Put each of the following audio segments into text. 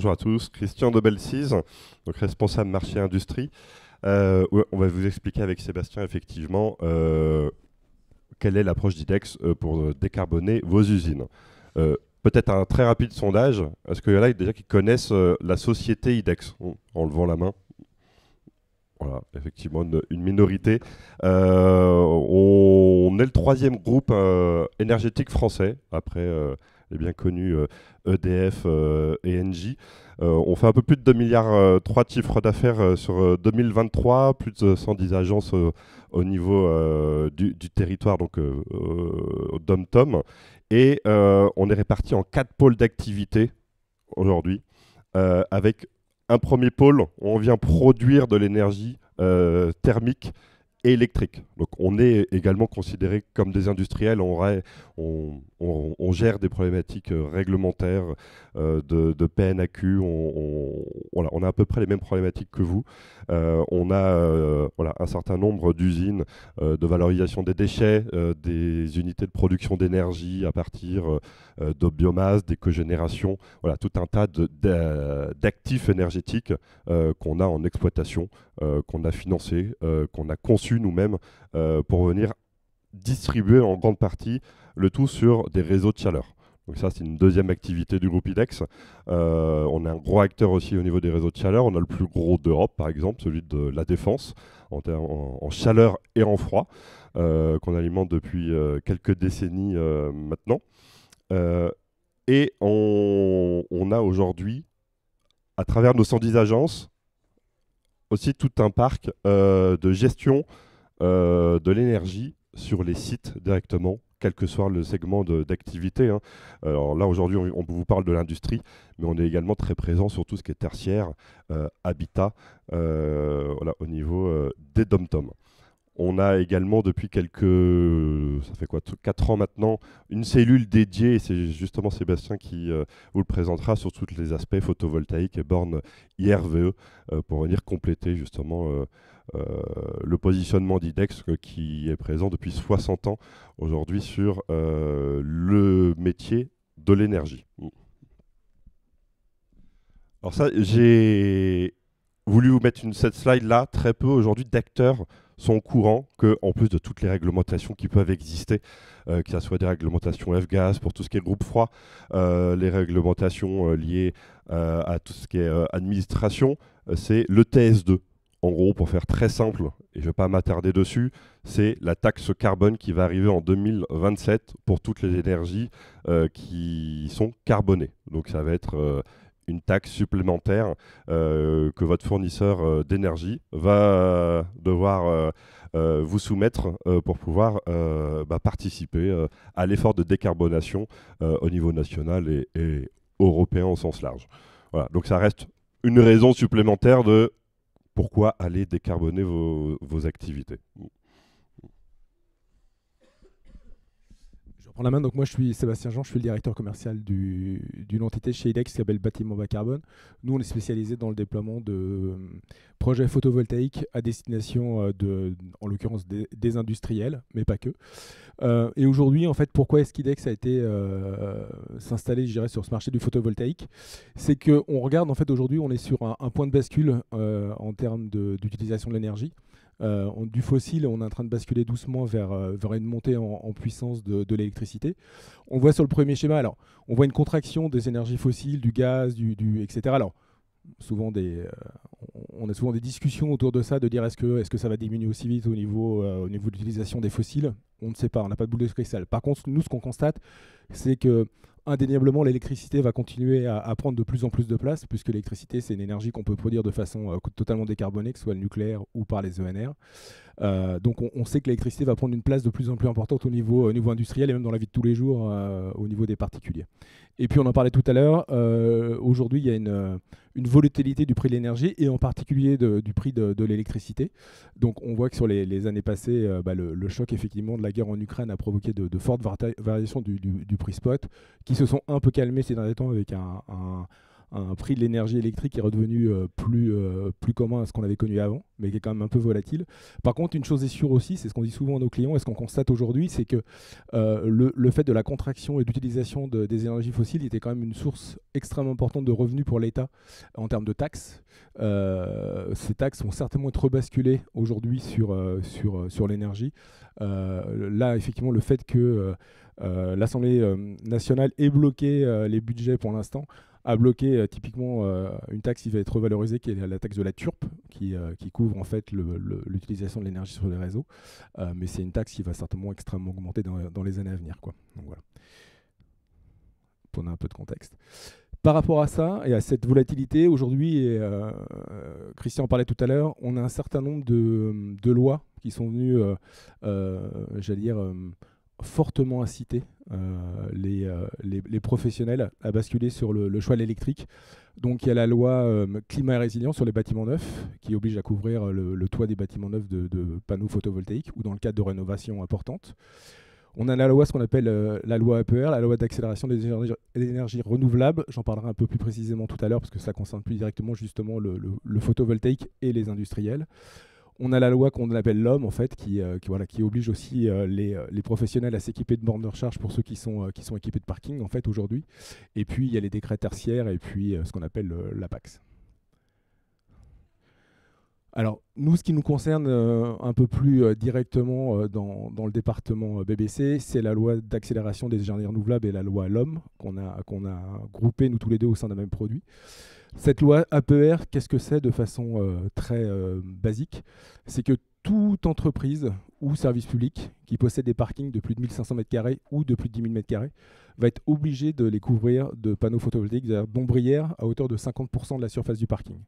bonjour à tous. Christian de Belsize, donc responsable marché industrie. Ouais, on va vous expliquer avec Sébastien effectivement quelle est l'approche d'IDEX pour décarboner vos usines. Peut-être un très rapide sondage. Est-ce qu'il y en a déjà qui connaissent la société IDEX en levant la main? Voilà, effectivement, une minorité. On est le troisième groupe énergétique français, après les bien connus EDF et Engie. On fait un peu plus de 2 milliards 3 de chiffre d'affaires sur 2023, plus de 110 agences au niveau du territoire, donc au DOM-TOM. Et on est répartis en 4 pôles d'activité aujourd'hui, avec un premier pôle, on vient produire de l'énergie thermique et électrique. Donc on est également considéré comme des industriels, on gère des problématiques réglementaires de PNAQ, voilà, on a à peu près les mêmes problématiques que vous. On a voilà, un certain nombre d'usines de valorisation des déchets, des unités de production d'énergie à partir de biomasse, d'éco-génération, voilà, tout un tas d'actifs énergétiques qu'on a en exploitation, qu'on a financé, qu'on a conçu nous-mêmes pour venir distribuer en grande partie le tout sur des réseaux de chaleur. Donc ça, c'est une deuxième activité du groupe IDEX. On est un gros acteur aussi au niveau des réseaux de chaleur. On a le plus gros d'Europe, par exemple, celui de la Défense, en chaleur et en froid, qu'on alimente depuis quelques décennies maintenant. Et on a aujourd'hui, à travers nos 110 agences, aussi tout un parc de gestion de l'énergie sur les sites directement, quel que soit le segment d'activité. Hein. Alors là, aujourd'hui, on vous parle de l'industrie, mais on est également très présent sur tout ce qui est tertiaire, habitat, voilà, au niveau des dom-toms. On a également depuis ça fait quoi, 4 ans maintenant, une cellule dédiée, et c'est justement Sébastien qui vous le présentera sur tous les aspects photovoltaïques et bornes IRVE pour venir compléter justement le positionnement d'IDEX qui est présent depuis 60 ans aujourd'hui sur le métier de l'énergie. Alors ça, j'ai voulu vous mettre cette slide là, très peu aujourd'hui d'acteurs sont au courant qu'en plus de toutes les réglementations qui peuvent exister, que ce soit des réglementations F-gaz pour tout ce qui est groupe froid, les réglementations liées à tout ce qui est administration, c'est le TS2. En gros, pour faire très simple, et je ne vais pas m'attarder dessus, c'est la taxe carbone qui va arriver en 2027 pour toutes les énergies qui sont carbonées. Donc ça va être une taxe supplémentaire que votre fournisseur d'énergie va devoir vous soumettre pour pouvoir participer à l'effort de décarbonation au niveau national et européen au sens large. Voilà, donc ça reste une raison supplémentaire de pourquoi aller décarboner vos activités. Je reprends la main. Donc moi, je suis Sébastien Jean, je suis le directeur commercial d'une entité chez IDEX qui s'appelle Bâtiment Bas Carbone. Nous, on est spécialisé dans le déploiement de projets photovoltaïques à destination en l'occurrence des industriels, mais pas que. Et aujourd'hui, en fait, pourquoi est-ce qu'IDEX a été s'installer, je dirais, sur ce marché du photovoltaïque? C'est qu'on regarde, en fait, aujourd'hui, on est sur un point de bascule en termes d'utilisation de l'énergie. Du fossile, on est en train de basculer doucement vers une montée en puissance de l'électricité. On voit sur le premier schéma, alors, on voit une contraction des énergies fossiles, du gaz, etc. Alors, on a souvent des discussions autour de ça, de dire est-ce que ça va diminuer aussi vite au niveau de l'utilisation des fossiles. On ne sait pas, on n'a pas de boule de cristal. Par contre, nous, ce qu'on constate, c'est que indéniablement, l'électricité va continuer à prendre de plus en plus de place, puisque l'électricité, c'est une énergie qu'on peut produire de façon totalement décarbonée, que ce soit le nucléaire ou par les ENR. Donc on sait que l'électricité va prendre une place de plus en plus importante au niveau industriel et même dans la vie de tous les jours au niveau des particuliers. Et puis on en parlait tout à l'heure, aujourd'hui il y a une volatilité du prix de l'énergie et en particulier du prix de l'électricité. Donc on voit que sur les années passées, le choc effectivement de la guerre en Ukraine a provoqué de fortes variations du prix spot qui se sont un peu calmées ces derniers temps avec un prix de l'énergie électrique qui est redevenu plus commun à ce qu'on avait connu avant, mais qui est quand même un peu volatile. Par contre, une chose est sûre aussi, c'est ce qu'on dit souvent à nos clients et ce qu'on constate aujourd'hui, c'est que le fait de la contraction et d'utilisation des énergies fossiles était quand même une source extrêmement importante de revenus pour l'État en termes de taxes. Ces taxes vont certainement être rebasculées aujourd'hui sur l'énergie. Là, effectivement, le fait que l'Assemblée nationale ait bloqué les budgets pour l'instant, a bloqué typiquement une taxe qui va être revalorisée, qui est la taxe de la TURP, qui couvre en fait l'utilisation de l'énergie sur les réseaux. Mais c'est une taxe qui va certainement extrêmement augmenter dans les années à venir, quoi. Donc voilà, pour donner un peu de contexte. Par rapport à ça et à cette volatilité, aujourd'hui, et Christian en parlait tout à l'heure, on a un certain nombre de lois qui sont venues, j'allais dire, fortement inciter les professionnels à basculer sur le choix de l'électrique. Donc il y a la loi climat et résilience sur les bâtiments neufs qui oblige à couvrir le toit des bâtiments neufs de panneaux photovoltaïques ou dans le cadre de rénovations importantes. On a la loi, ce qu'on appelle la loi APER, la loi d'accélération des énergies renouvelables. J'en parlerai un peu plus précisément tout à l'heure parce que ça concerne plus directement justement le photovoltaïque et les industriels. On a la loi qu'on appelle l'homme, en fait, qui oblige aussi les professionnels à s'équiper de bornes de recharge pour ceux qui sont équipés de parking, en fait, aujourd'hui. Et puis, il y a les décrets tertiaires et puis ce qu'on appelle l'APAX. Alors, nous, ce qui nous concerne un peu plus directement dans le département BBC, c'est la loi d'accélération des énergies renouvelables et la loi l'homme qu'on a groupées, nous tous les deux, au sein d'un même produit. Cette loi APER, qu'est-ce que c'est de façon très basique? C'est que toute entreprise ou service public qui possède des parkings de plus de 1500 m² ou de plus de 10 000 m² va être obligé de les couvrir de panneaux photovoltaïques, c'est-à-dire d'ombrières à hauteur de 50% de la surface du parking.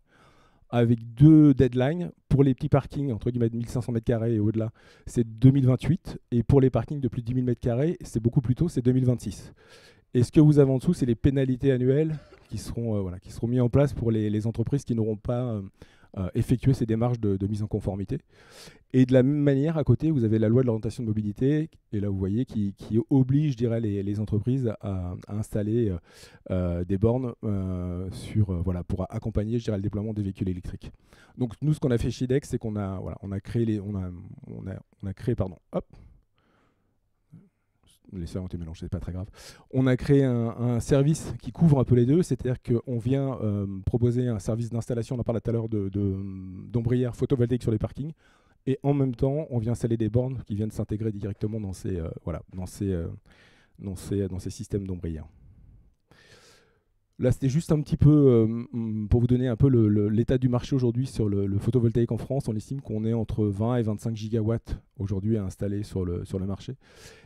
Avec deux deadlines. Pour les petits parkings, entre guillemets, de 1500 m² et au-delà, c'est 2028. Et pour les parkings de plus de 10 000 m², c'est beaucoup plus tôt, c'est 2026. Et ce que vous avez en dessous, c'est les pénalités annuelles qui seront mis en place pour les entreprises qui n'auront pas effectué ces démarches de mise en conformité. Et de la même manière, à côté, vous avez la loi de l'orientation de mobilité, et là vous voyez, qui oblige, je dirais, les entreprises à installer des bornes pour accompagner, je dirais, le déploiement des véhicules électriques. Donc nous, ce qu'on a fait chez DEX, c'est qu'on a créé les serveurs ont été mélangés, c'est pas très grave. On a créé un service qui couvre un peu les deux, c'est-à-dire qu'on vient proposer un service d'installation, on en parlait tout à l'heure, d'ombrières photovoltaïques sur les parkings, et en même temps, on vient installer des bornes qui viennent s'intégrer directement dans ces systèmes d'ombrières. Là, c'était juste un petit peu pour vous donner un peu l'état du marché aujourd'hui sur le photovoltaïque en France. On estime qu'on est entre 20 et 25 gigawatts aujourd'hui à installer sur le marché.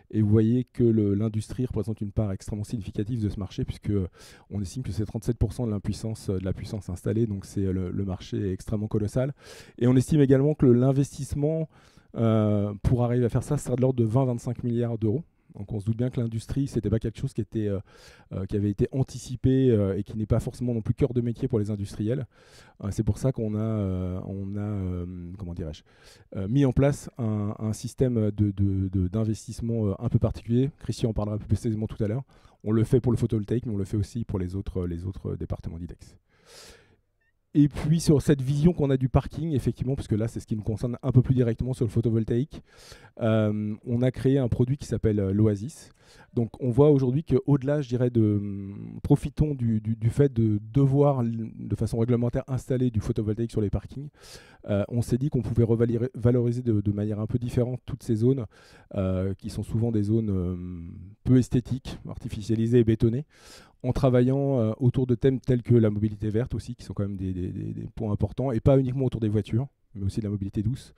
Et vous voyez que l'industrie représente une part extrêmement significative de ce marché, puisqu'on estime que c'est 37% de la puissance installée, donc le marché est extrêmement colossal. Et on estime également que l'investissement pour arriver à faire ça sera de l'ordre de 20-25 milliards d'euros. Donc on se doute bien que l'industrie, ce n'était pas quelque chose qui avait été anticipé et qui n'est pas forcément non plus cœur de métier pour les industriels. C'est pour ça qu'on a mis en place un système d'investissement un peu particulier. Christian en parlera plus précisément tout à l'heure. On le fait pour le photovoltaïque, mais on le fait aussi pour les autres départements d'IDEX. Et puis sur cette vision qu'on a du parking, effectivement, parce que là c'est ce qui nous concerne un peu plus directement sur le photovoltaïque, on a créé un produit qui s'appelle l'Oasis. Donc on voit aujourd'hui qu'au-delà, je dirais, profitons du fait de devoir de façon réglementaire installer du photovoltaïque sur les parkings, on s'est dit qu'on pouvait valoriser de manière un peu différente toutes ces zones qui sont souvent des zones peu esthétiques, artificialisées et bétonnées, en travaillant autour de thèmes tels que la mobilité verte aussi, qui sont quand même des points importants, et pas uniquement autour des voitures, mais aussi de la mobilité douce.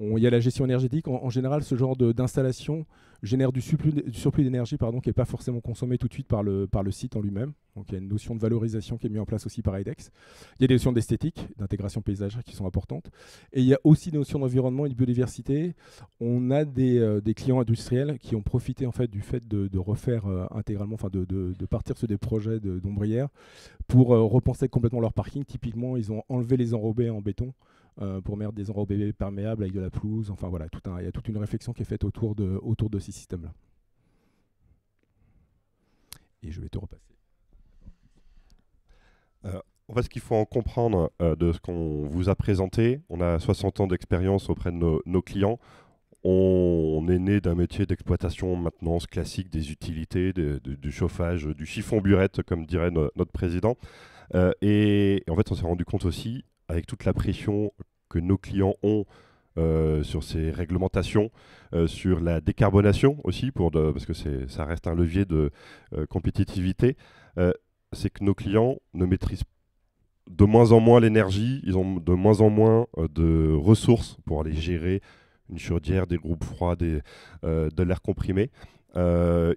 Il y a la gestion énergétique. En général, ce genre d'installation génère du surplus d'énergie qui n'est pas forcément consommé tout de suite par le site en lui-même. Donc il y a une notion de valorisation qui est mise en place aussi par IDEX. Il y a des notions d'esthétique, d'intégration paysagère qui sont importantes. Et il y a aussi des notions d'environnement et de biodiversité. On a des clients industriels qui ont profité en fait du fait de refaire intégralement, de partir sur des projets d'ombrières pour repenser complètement leur parking. Typiquement, ils ont enlevé les enrobés en béton pour mettre des enrobés perméables avec de la pelouse. Enfin voilà, il y a toute une réflexion qui est faite autour de ces systèmes-là. Et je vais te repasser. En fait, ce qu'il faut en comprendre de ce qu'on vous a présenté, on a 60 ans d'expérience auprès de nos clients. On est né d'un métier d'exploitation, maintenance classique des utilités, du chauffage, du chiffon burette, comme dirait notre président. Et en fait, on s'est rendu compte aussi, avec toute la pression que nos clients ont sur ces réglementations, sur la décarbonation aussi, parce que ça reste un levier de compétitivité, euh, c'est que nos clients ne maîtrisent de moins en moins l'énergie, ils ont de moins en moins de ressources pour aller gérer une chaudière, des groupes froids, de l'air comprimé. Ils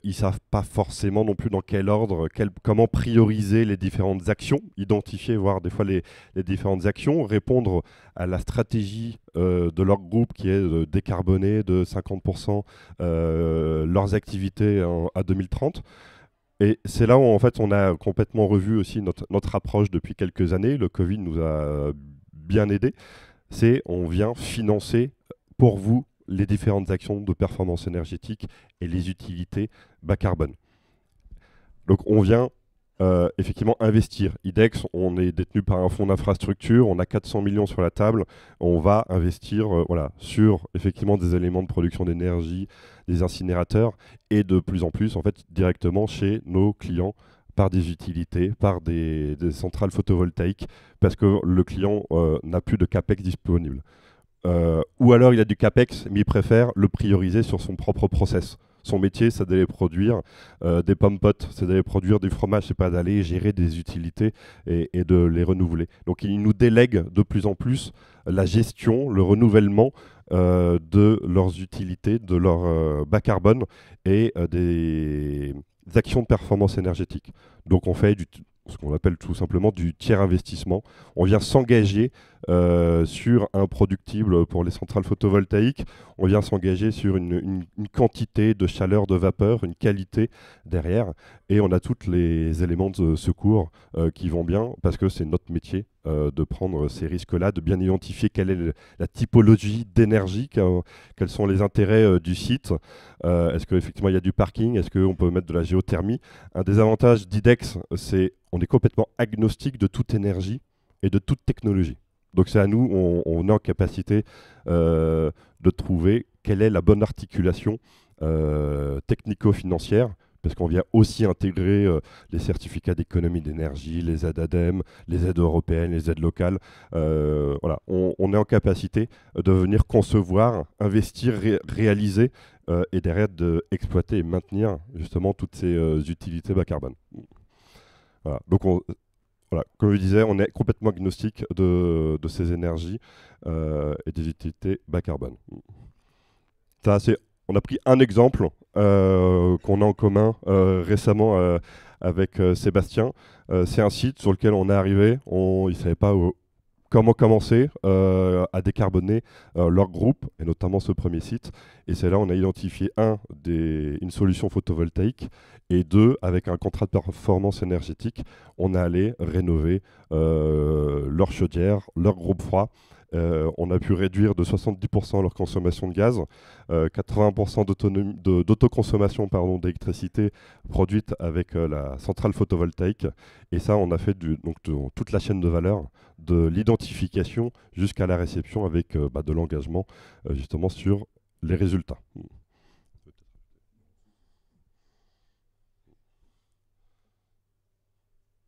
ne savent pas forcément non plus dans quel ordre, comment prioriser les différentes actions, identifier, voir des fois les différentes actions, répondre à la stratégie de leur groupe qui est de décarboner de 50% leurs activités à 2030. Et c'est là où en fait on a complètement revu aussi notre approche depuis quelques années. Le Covid nous a bien aidé. C'est on vient financer pour vous les différentes actions de performance énergétique et les utilités bas carbone. Donc on vient effectivement investir. IDEX, on est détenu par un fonds d'infrastructure, on a 400 millions sur la table, on va investir voilà, sur effectivement des éléments de production d'énergie, des incinérateurs, et de plus en plus en fait directement chez nos clients par des utilités, par des centrales photovoltaïques, parce que le client n'a plus de CAPEX disponible. Ou alors il a du CAPEX, mais il préfère le prioriser sur son propre process. Son métier, c'est d'aller produire des pommes-potes, c'est d'aller produire du fromage, c'est pas d'aller gérer des utilités et de les renouveler. Donc il nous délègue de plus en plus la gestion, le renouvellement de leurs utilités, de leur bas carbone et des actions de performance énergétique. Donc on fait ce qu'on appelle tout simplement du tiers investissement. On vient s'engager sur un productible pour les centrales photovoltaïques. On vient s'engager sur une quantité de chaleur, de vapeur, une qualité derrière. Et on a tous les éléments de secours qui vont bien parce que c'est notre métier de prendre ces risques-là, de bien identifier quelle est la typologie d'énergie, quels sont les intérêts du site. Est-ce qu'effectivement il y a du parking? Est-ce qu'on peut mettre de la géothermie? Un des avantages d'IDEX, c'est on est complètement agnostique de toute énergie et de toute technologie. Donc c'est à nous, on est en capacité de trouver quelle est la bonne articulation technico-financière, parce qu'on vient aussi intégrer les certificats d'économie d'énergie, les aides ADEME, les aides européennes, les aides locales. Voilà, on est en capacité de venir concevoir, investir, réaliser et derrière d'exploiter et maintenir justement toutes ces utilités bas carbone. Voilà. Donc voilà, comme je disais, on est complètement agnostique de ces énergies et des utilités bas carbone. Ça, on a pris un exemple qu'on a en commun récemment avec Sébastien. C'est un site sur lequel on est arrivé, il ne savait pas comment commencer à décarboner leur groupe, et notamment ce premier site. Et c'est là on a identifié une solution photovoltaïque, et deux, avec un contrat de performance énergétique, on est allé rénover leur chaudière, leur groupe froid. On a pu réduire de 70% leur consommation de gaz, 80% d'autoconsommation d'électricité produite avec la centrale photovoltaïque. Et ça, on a fait toute la chaîne de valeur, de l'identification jusqu'à la réception avec de l'engagement justement sur les résultats.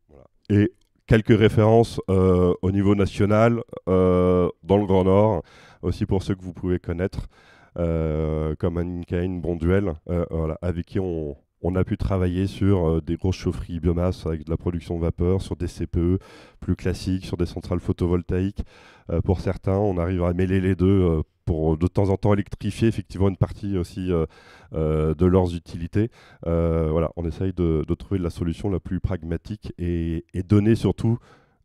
Voilà. Et quelques références au niveau national, dans le Grand Nord, aussi pour ceux que vous pouvez connaître, comme Anne Bonduel, voilà, avec qui on a pu travailler sur des grosses chaufferies biomasse avec de la production de vapeur, sur des CPE plus classiques, sur des centrales photovoltaïques. Pour certains, on arrive à mêler les deux pour de temps en temps électrifier effectivement une partie aussi de leurs utilités. Voilà, on essaye de trouver la solution la plus pragmatique et donner surtout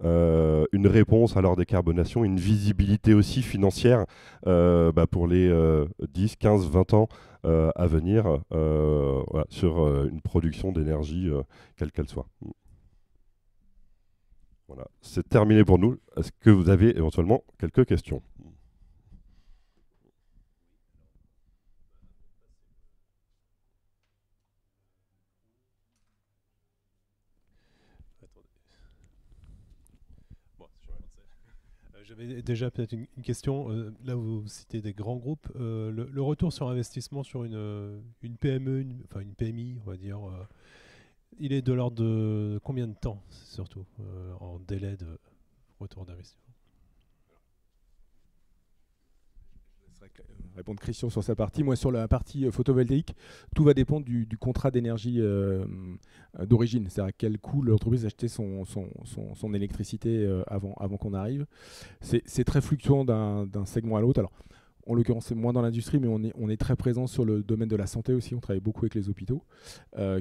une réponse à leur décarbonation, une visibilité aussi financière pour les 10, 15, 20 ans à venir voilà, sur une production d'énergie quelle qu'elle soit. Voilà, c'est terminé pour nous. Est-ce que vous avez éventuellement quelques questions? J'avais déjà peut-être une question. Là, vous citez des grands groupes. Le retour sur investissement sur une PME, enfin une PMI, on va dire, il est de l'ordre de combien de temps, surtout, en délai de retour d'investissement? Répondre Christian sur sa partie. Moi, sur la partie photovoltaïque, tout va dépendre du contrat d'énergie d'origine. C'est-à-dire à quel coût l'entreprise a acheté son électricité avant qu'on arrive. C'est très fluctuant d'un segment à l'autre. Alors, en l'occurrence, c'est moins dans l'industrie, mais on est très présent sur le domaine de la santé aussi. On travaille beaucoup avec les hôpitaux,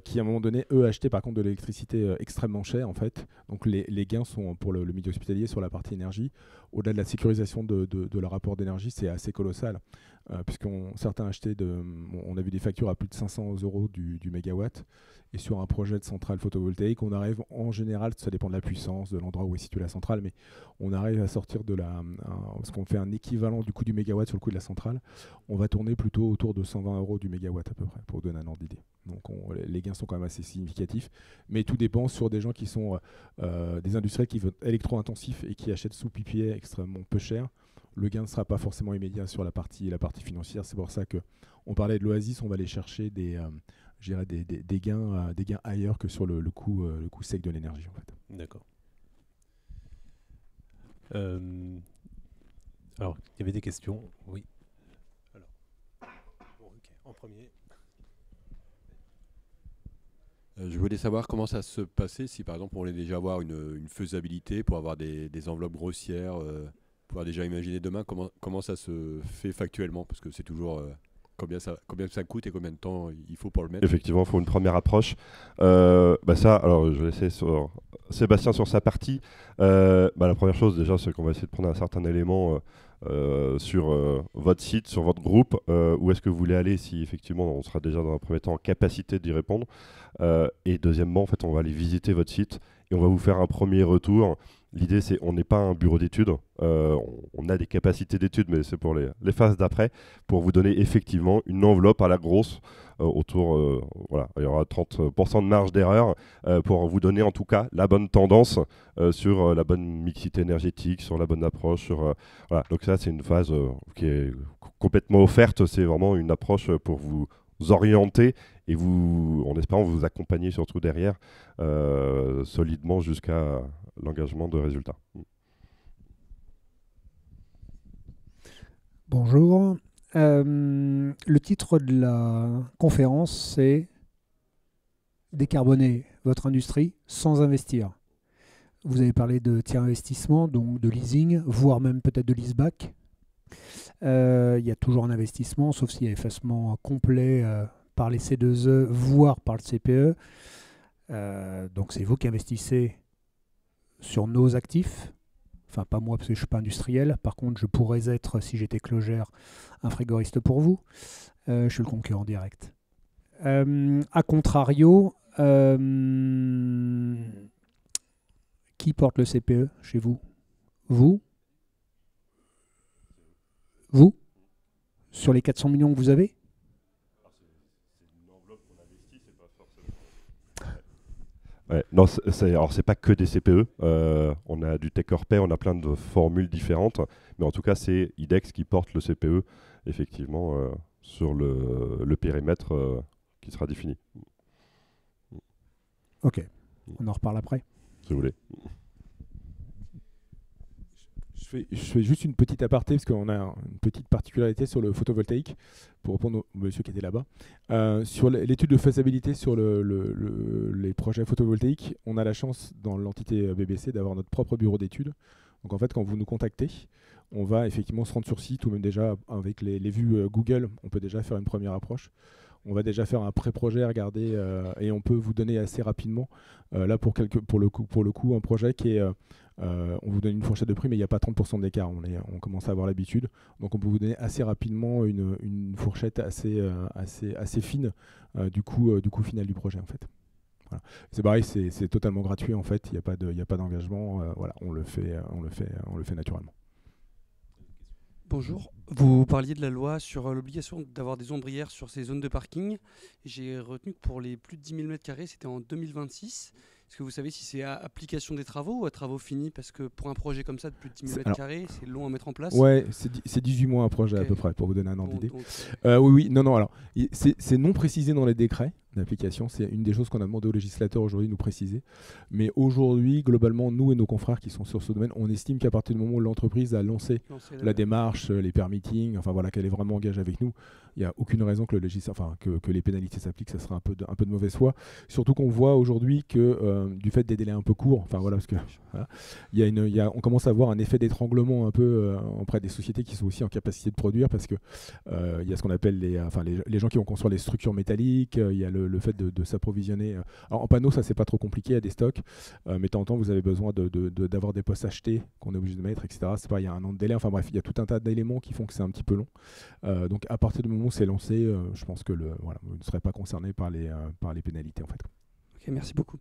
qui à un moment donné, eux, achetaient par contre de l'électricité extrêmement chère, en fait. Donc les gains sont pour le milieu hospitalier sur la partie énergie. Au-delà de la sécurisation de leur rapport d'énergie, c'est assez colossal, certains achetaient on a vu des factures à plus de 500 € du mégawatt. Et sur un projet de centrale photovoltaïque, on arrive en général, ça dépend de la puissance, de l'endroit où est située la centrale, mais on arrive à sortir parce qu'on fait un équivalent du coût du mégawatt sur le coût de la centrale, on va tourner plutôt autour de 120 € du mégawatt à peu près, pour vous donner un ordre d'idée. Donc les gains sont quand même assez significatifs, mais tout dépend sur des gens qui sont des industriels qui veulent électro-intensifs et qui achètent sous PPA extrêmement peu cher. Le gain ne sera pas forcément immédiat sur la partie financière. C'est pour ça qu'on parlait de l'Oasis, on va aller chercher des gains ailleurs que sur le coût sec de l'énergie, en fait. D'accord. Alors, il y avait des questions. Oui. Alors, bon, ok. En premier. Je voulais savoir comment ça se passait si par exemple on voulait déjà avoir une faisabilité pour avoir des enveloppes grossières, pouvoir déjà imaginer demain comment ça se fait factuellement, parce que c'est toujours combien ça coûte et combien de temps il faut pour le mettre. Effectivement, il faut une première approche. Ça, alors je vais laisser sur Sébastien sur sa partie. La première chose déjà, c'est qu'on va essayer de prendre un certain élément sur votre site, sur votre groupe, où est-ce que vous voulez aller, si effectivement on sera déjà dans un premier temps en capacité d'y répondre. Et deuxièmement, en fait, on va aller visiter votre site et on va vous faire un premier retour. L'idée, c'est on n'est pas un bureau d'études, on a des capacités d'études, mais c'est pour les phases d'après, pour vous donner effectivement une enveloppe à la grosse, autour, il y aura 30% de marge d'erreur, pour vous donner en tout cas la bonne tendance sur la bonne mixité énergétique, sur la bonne approche. Voilà. Donc ça, c'est une phase qui est complètement offerte, c'est vraiment une approche pour vous orienter et en espérant vous accompagner surtout derrière solidement jusqu'à l'engagement de résultats. Bonjour. Le titre de la conférence, c'est Décarboner votre industrie sans investir. Vous avez parlé de tiers investissement, donc de leasing, voire même peut-être de leaseback. Il y a toujours un investissement, sauf s'il y a effacement complet par les C2E, voire par le CPE. Donc c'est vous qui investissez sur nos actifs. Enfin, pas moi parce que je ne suis pas industriel. Par contre, je pourrais être, si j'étais clogère, un frigoriste pour vous. Je suis le concurrent direct. A contrario, qui porte le CPE chez vous? Vous? Vous? Sur les 400 millions que vous avez? Ouais, non, alors c'est pas que des CPE, on a du take or pay, on a plein de formules différentes, mais en tout cas c'est IDEX qui porte le CPE effectivement sur le périmètre qui sera défini. Ok, on en reparle après. Si vous voulez. Je fais juste une petite aparté parce qu'on a une petite particularité sur le photovoltaïque pour répondre au monsieur qui était là-bas. Sur l'étude de faisabilité sur les projets photovoltaïques, on a la chance dans l'entité BBC d'avoir notre propre bureau d'études. Donc en fait, quand vous nous contactez, on va effectivement se rendre sur site ou même déjà avec les vues Google, on peut déjà faire une première approche. On va déjà faire un pré-projet, regarder et on peut vous donner assez rapidement, là pour le coup, un projet qui est, on vous donne une fourchette de prix, mais il n'y a pas 30% d'écart, on commence à avoir l'habitude. Donc on peut vous donner assez rapidement une fourchette assez fine du coût final du projet en fait. Voilà. C'est pareil, c'est totalement gratuit en fait, il n'y a pas d'engagement, voilà, on le fait naturellement. Bonjour, vous parliez de la loi sur l'obligation d'avoir des ombrières sur ces zones de parking. J'ai retenu que pour les plus de 10 000 m², c'était en 2026. Est-ce que vous savez si c'est à application des travaux ou à travaux finis? Parce que pour un projet comme ça de plus de 10 000 m², c'est long à mettre en place. Ouais, c'est 18 mois un projet à peu près, pour vous donner un ordre Bon, d'idée. donc, Oui, non, alors, c'est non précisé dans les décrets d'application. C'est une des choses qu'on a demandé aux législateurs aujourd'hui de nous préciser. Mais aujourd'hui, globalement, nous et nos confrères qui sont sur ce domaine, on estime qu'à partir du moment où l'entreprise a lancé la démarche, les permittings, enfin voilà, qu'elle est vraiment engagée avec nous, il n'y a aucune raison que, que les pénalités s'appliquent. Ça serait un peu de mauvaise foi. Surtout qu'on voit aujourd'hui que du fait des délais un peu courts, enfin voilà, parce que voilà, on commence à avoir un effet d'étranglement un peu auprès des sociétés qui sont aussi en capacité de produire, parce que il y a ce qu'on appelle les gens qui vont construire les structures métalliques, il y a le fait de s'approvisionner. Alors en panneau, ça c'est pas trop compliqué, il y a des stocks, mais de temps en temps vous avez besoin d'avoir des postes achetés qu'on est obligé de mettre, etc. C'est pas, il y a un an de délai, enfin bref, il y a tout un tas d'éléments qui font que c'est un petit peu long. Donc à partir du moment où c'est lancé, je pense que vous ne serez pas concerné par les pénalités en fait. Ok, merci beaucoup.